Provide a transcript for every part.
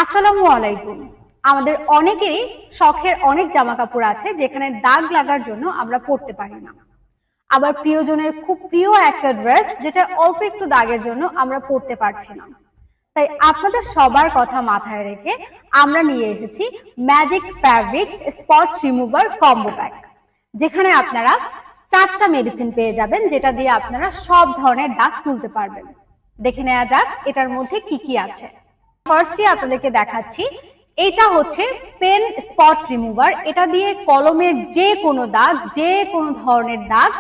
আসসালামু আলাইকুম। আমাদের অনেকেরই শখের অনেক জামা কাপড় আছে যেখানে দাগ লাগার জন্য আমরা পরতে পারি না। আবার প্রিয়জনের খুব প্রিয় একটা ড্রেস যেটা অল্প একটু দাগের জন্য আমরা পরতে পারছি না। তাই আপনাদের সবার কথা মাথায় রেখে আমরা নিয়ে এসেছি magic fabrics spot remover combo pack, যেখানে আপনারা 4টা মেডিসিন পেয়ে যাবেন, যেটা দিয়ে আপনারা সব ধরনের দাগ তুলতে পারবেন। দেখে নেওয়া যাক এটার মধ্যে কি কি আছে। ফার্স্টলি আপনাদেরকে দেখাচ্ছি, এটা হচ্ছে পেন স্পট রিমুভার। এটা দিয়ে কলমের যে কোনো দাগ, যে কোনো ধরনের দাগ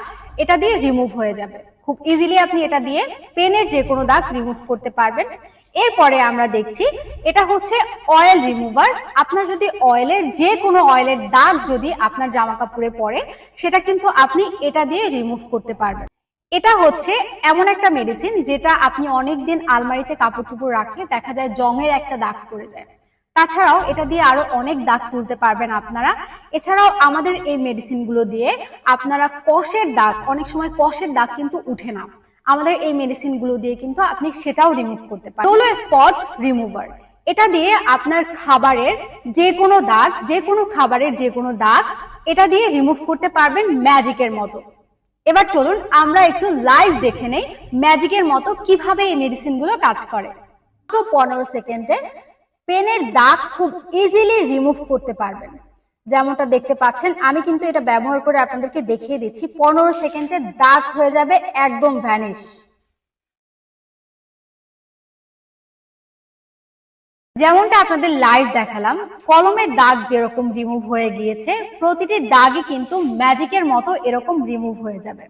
এটা দিয়ে রিমুভ হয়ে যাবে। খুব ইজিলি আপনি এটা দিয়ে পেনের যে কোনো দাগ রিমুভ করতে পারবেন। এরপরে আমরা দেখছি এটা হচ্ছে অয়েল রিমুভার। আপনার যদি অয়েলের যে কোনো অয়েলের দাগ যদি আপনার জামা কাপড়ে পড়ে, সেটা কিন্তু আপনি এটা দিয়ে রিমুভ করতে পারবেন। এটা হচ্ছে এমন একটা মেডিসিন যেটা আপনি অনেকদিন আলমারিতে কাপড় চোপড় রাখলে দেখা যায় জংয়ের একটা দাগ পড়ে যায়। তাছাড়াও এটা দিয়ে আরো অনেক দাগ তুলতে পারবেন আপনারা। এছাড়াও আমাদের এই মেডিসিন গুলো দিয়ে আপনারা কষের দাগ, অনেক সময় কষের দাগ কিন্তু উঠে না, আমাদের এই মেডিসিন গুলো দিয়ে কিন্তু আপনি সেটাও রিমুভ করতে পারেন। সোলো স্পট রিমুভার, এটা দিয়ে আপনার খাবারের যে কোনো দাগ, যে কোনো খাবারের যে কোনো দাগ এটা দিয়ে রিমুভ করতে পারবেন ম্যাজিকের মতো। এবার চলুন আমরা একটু লাইভ দেখে নেই ম্যাজিকের মতো কিভাবে এই মেডিসিন গুলো কাজ করে। 15 সেকেন্ডে পেনের দাগ খুব ইজিলি রিমুভ করতে পারবেন। যেমনটা দেখতে পাচ্ছেন, আমি কিন্তু এটা ব্যবহার করে আপনাদেরকে দেখিয়ে দিচ্ছি। 15 সেকেন্ডে দাগ হয়ে যাবে একদম ভ্যানিশ। যেমনটা আপনাদের লাইভ দেখালাম, কলমের দাগ যেরকম রিমুভ হয়ে গিয়েছে, প্রতিটি দাগই কিন্তু ম্যাজিকের মতো এরকম রিমুভ হয়ে যাবে।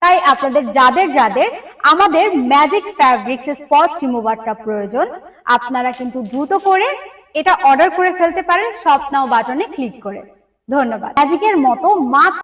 তাই আপনাদের যাদের যাদের আমাদের ম্যাজিক ফ্যাব্রিক্স স্পট রিমুভারটা প্রয়োজন, আপনারা কিন্তু দ্রুত করে এটা অর্ডার করে ফেলতে পারেন শপ নাও বাটনে ক্লিক করে। ধন্যবাদ। ম্যাজিকের মতো মাত্র